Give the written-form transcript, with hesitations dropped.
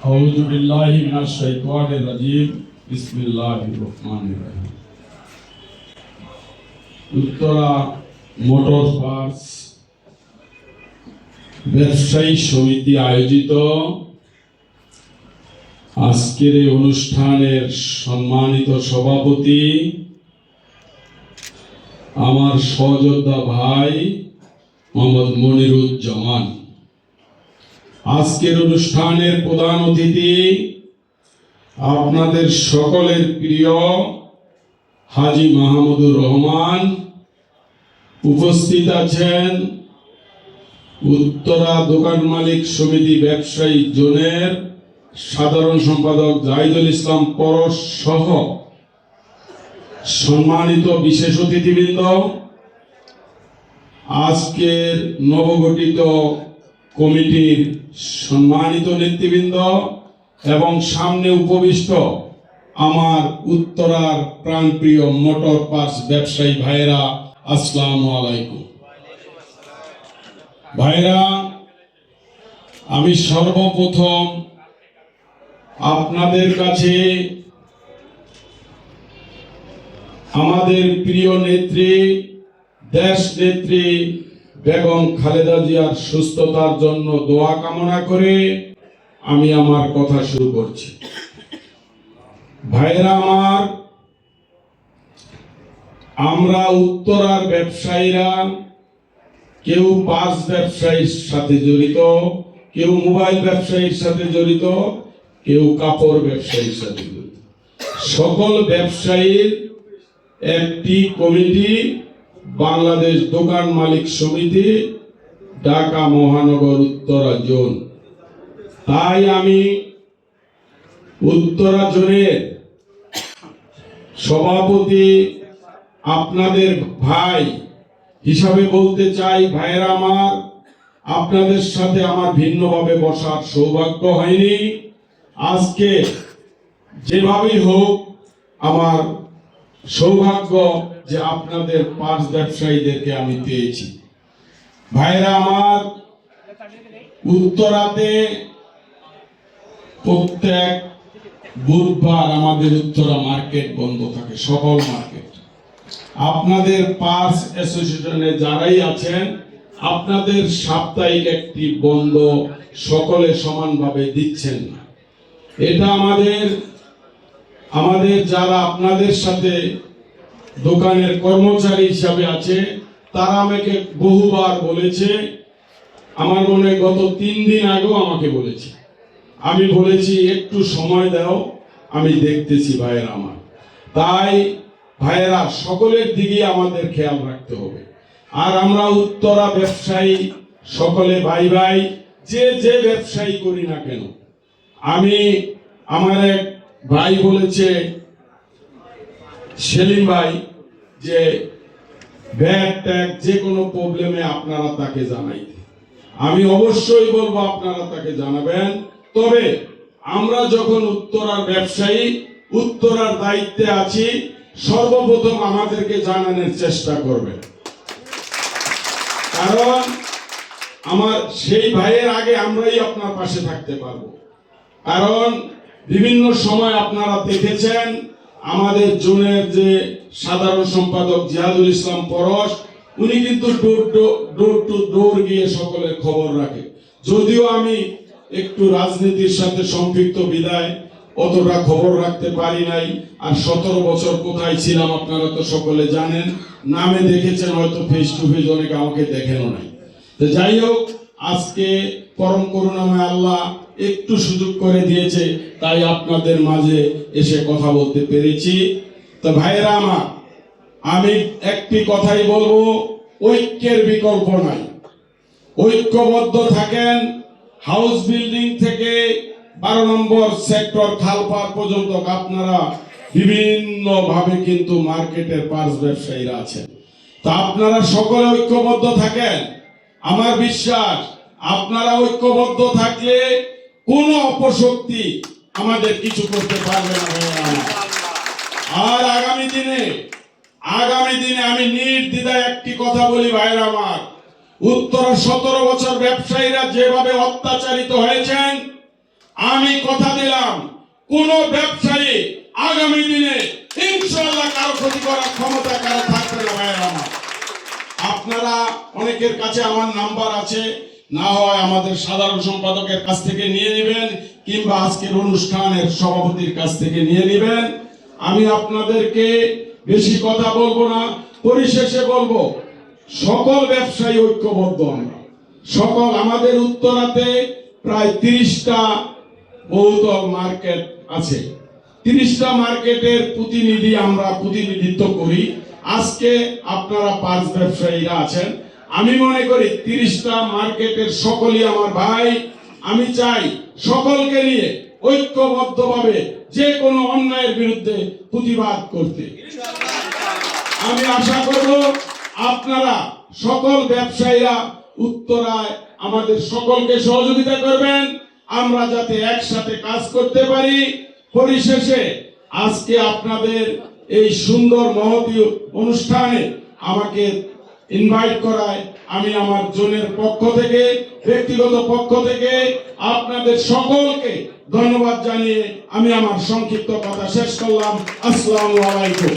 আউযু বিল্লাহি মিনাশ শাইতানির রাজিম। বিসমিল্লাহির রহমানির রহিম। উত্তরা মোটর পার্টস ব্যবসায়ী সমিতি আয়োজিত আজকের এই অনুষ্ঠানের সম্মানিত সভাপতি, আমার সহযোদ্ধা ভাই মোহাম্মদ মনিরুজ্জামান, আজকের অনুষ্ঠানের প্রধান অতিথি আপনাদের সকলের প্রিয় হাজী মাহমুদুর রহমান, উপস্থিত আছেন উত্তরা দোকান মালিক সমিতি ব্যবসায়ী জোনের সাধারণ সম্পাদক জাহিদুল ইসলাম পরশ সহ সম্মানিত বিশেষ অতিথিবৃন্দ, আজকের নবগঠিত কমিটির সম্মানিত নেতৃবৃন্দ এবং সামনে উপবিষ্ট আমার উত্তরার প্রাণপ্রিয় মোটর পার্টস ব্যবসায়ী ভাইরা, আসসালামু আলাইকুম। ভাইরা, আমি সর্বপ্রথম আপনাদের কাছে আমাদের প্রিয় নেত্রী, দেশ নেত্রী বেগম খালেদা জিয়ার সুস্থতার জন্য দোয়া কামনা করে আমি আমার কথা শুরু করছি। ভাইরা আমার, আমরা উত্তরার ব্যবসায়ীরা কেউ পার্টস ব্যবসায়ীর সাথে জড়িত, কেউ মোবাইল ব্যবসায়ীর সাথে জড়িত, কেউ কাপড় ব্যবসায়ীর সাথে জড়িত। সকল ব্যবসায়ীর একটি কমিটি বাংলাদেশ দোকান মালিক সমিতি, ঢাকা মহানগর উত্তরা জোন। তাই আমি উত্তরা জোনের সভাপতি আপনাদের ভাই হিসাবে বলতে চাই, ভাইয়েরা আমার, আপনাদের সাথে আমার ভিন্নভাবে বসার সৌভাগ্য হয়নি। আজকে যেভাবেই হোক আমার সৌভাগ্য যে আপনাদের পার্টস ব্যবসায়ীদেরকে আমি পেয়েছি। ভাইরা আমার, উত্তরাতে প্রত্যেক বুধবার আমাদের উত্তরা মার্কেট বন্ধ থাকে, সকল মার্কেট। আপনাদের পার্টস অ্যাসোসিয়েশনে যারাই আছেন, আপনাদের সাপ্তাহিক একটি বন্ধ সকলে সমানভাবে দিচ্ছেন না। এটা আমাদের যারা আপনাদের সাথে দোকানের কর্মচারী হিসাবে আছে তারা আমাকে বহুবার বলেছে, আমার মনে হয় গত 3 দিন আগেও আমাকে বলেছে। আমি বলেছি একটু সময় দাও, আমি দেখতেছি ভাইয়েরা আমার। তাই ভাইয়েরা, সকলের দিকে আমাদের খেয়াল রাখতে হবে। আর আমরা উত্তরা ব্যবসায়ী সকলে ভাই ভাই, যে ব্যবসায়ী করি না কেন। আমার এক ভাই বলেছে, সেলিম ভাই, যে ব্যাগ ট্যাগ যে কোনো প্রবলেমে আপনারা তাকে জানাইতে। আমি অবশ্যই বলবো আপনারা তাকে জানাবেন। তবে আমরা যখন উত্তরার ব্যবসায়ী, উত্তরার দায়িত্বে আছি, সর্বপ্রথম আমাদেরকে জানানোর চেষ্টা করবেন। কারণ আমার সেই ভাইয়ের আগে আমরাই আপনার পাশে থাকতে পারবো। কারণ বিভিন্ন সময় আপনারা দেখেছেন আমাদের জোনের যে সাধারণ সম্পাদক জিহাদুল ইসলাম পরশ, উনি কিন্তু ডোর টু ডোর গিয়ে সকলের খবর রাখে। যদিও আমি একটু রাজনীতির সাথে সম্পৃক্ত বিদায় অতটা খবর রাখতে পারি নাই। আর 17 বছর কোথায় ছিলাম আপনারা তো সকলে জানেন, নামে দেখেছেন, হয়তো ফেস টু ফেস অনেকে আমাকে দেখেনও নাই। তো যাই হোক, আজকে পরম করুণাময় আল্লাহ একটু সুযোগ করে দিয়েছে, তাই আপনাদের মাঝে এসে কথা বলতে পেরেছি। তো ভাইয়েরা আমার, আমি একটি কথাই বলবো, ঐক্যের বিকল্প নাই। ঐক্যবদ্ধ থাকেন। হাউস বিল্ডিং থেকে 12 নম্বর সেক্টর খালপাড় পর্যন্ত আপনারা বিভিন্ন ভাবে কিন্তু মার্কেটের পার্টস ব্যবসায়ীরা আছেন। তা আপনারা সকলে ঐক্যবদ্ধ থাকেন। আমার বিশ্বাস আপনারা ঐক্যবদ্ধ থাকলে কোনো অপশক্তি আমাদের কিছু করতে পারবে না। আর আগামী দিনে আমি নির্দ্বিধায় একটি কথা বলি ভাইরা আমার, উত্তরা 17 বছর ব্যবসায়ীরা যেভাবে অত্যাচারিত হয়েছেন, আমি কথা দিলাম কোন ব্যবসায়ী আগামী দিনে ইনশাআল্লাহ কারো ক্ষতি করার ক্ষমতা কারো থাকবে না। ভাইয়েরা আমার, আপনারা অনেকের কাছে আমার নাম্বার আছে, না হয় আমাদের সাধারণ সম্পাদকের কাছ থেকে নিয়ে নেবেন, কিংবা আজকের অনুষ্ঠানের সভাপতির কাছ থেকে নিয়ে নেবেন। আমি আপনাদেরকে বেশি কথা বলবো না, পরিশেষে বলবো সকল ব্যবসায়ী ঐক্যবদ্ধ। আমরা সকল, আমাদের উত্তরাতে প্রায় 30টা বহুতল মার্কেট আছে, 30টা মার্কেটের প্রতিনিধি আমরা প্রতিনিধিত্ব করি। আজকে আপনারা 5 ব্যবসায়ীরা আছেন, আমি মনে করি 30টা মার্কেটের সকলেই আমার ভাই। আমি চাই সকলকে নিয়ে ঐক্যবদ্ধভাবে যে কোনো অন্যায়ের বিরুদ্ধে প্রতিবাদ করতে। আমি আশা করব আপনারা সকল ব্যবসায়ীরা উত্তরায় আমাদের সকলকে সহযোগিতা করবেন, আমরা যাতে একসাথে কাজ করতে পারি। পরিশেষে আজকে আপনাদের এই সুন্দর মহতী অনুষ্ঠানে আমাকে ইনভাইট করায় আমি আমার জোনের পক্ষ থেকে, ব্যক্তিগত পক্ষ থেকে আপনাদের সকলকে ধন্যবাদ জানিয়ে আমি আমার সংক্ষিপ্ত কথা শেষ করলাম। আসসালামু আলাইকুম।